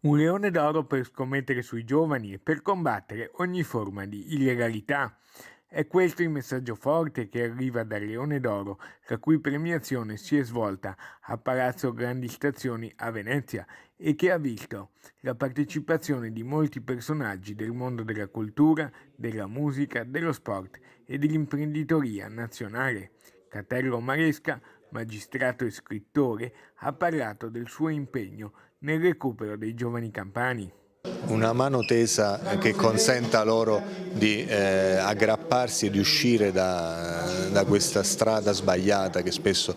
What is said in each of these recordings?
Un leone d'oro per scommettere sui giovani e per combattere ogni forma di illegalità. È questo il messaggio forte che arriva dal Leone d'Oro, la cui premiazione si è svolta a Palazzo Grandi Stazioni a Venezia e che ha visto la partecipazione di molti personaggi del mondo della cultura, della musica, dello sport e dell'imprenditoria nazionale. Catello Maresca, magistrato e scrittore, ha parlato del suo impegno nel recupero dei giovani campani. Una mano tesa che consenta loro di aggrapparsi e di uscire da questa strada sbagliata che spesso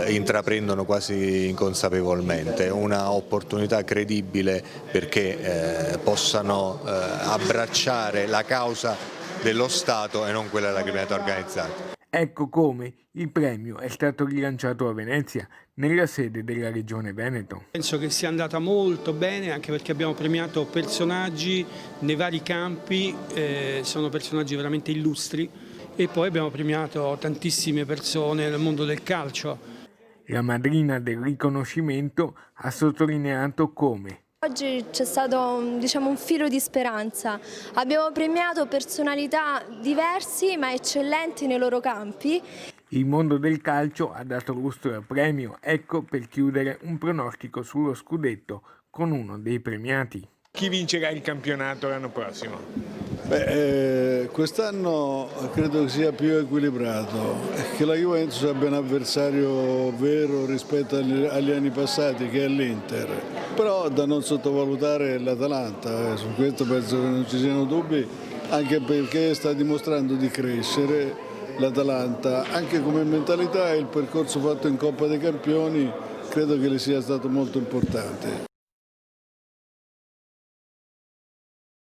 intraprendono quasi inconsapevolmente, una opportunità credibile perché possano abbracciare la causa dello Stato e non quella della criminalità organizzata. Ecco come il premio è stato rilanciato a Venezia, nella sede della Regione Veneto. Penso che sia andata molto bene anche perché abbiamo premiato personaggi nei vari campi, sono personaggi veramente illustri e poi abbiamo premiato tantissime persone nel mondo del calcio. La madrina del riconoscimento ha sottolineato come Oggi c'è stato un filo di speranza. Abbiamo premiato personalità diversi ma eccellenti nei loro campi. il mondo del calcio ha dato lustro al premio, ecco per chiudere un pronostico sullo scudetto con uno dei premiati. Chi vincerà il campionato l'anno prossimo? Quest'anno credo che sia più equilibrato, che la Juventus abbia un avversario vero rispetto agli anni passati che è l'Inter, però da non sottovalutare è l'Atalanta, su questo penso che non ci siano dubbi, anche perché sta dimostrando di crescere l'Atalanta, anche come mentalità e il percorso fatto in Coppa dei Campioni credo che le sia stato molto importante.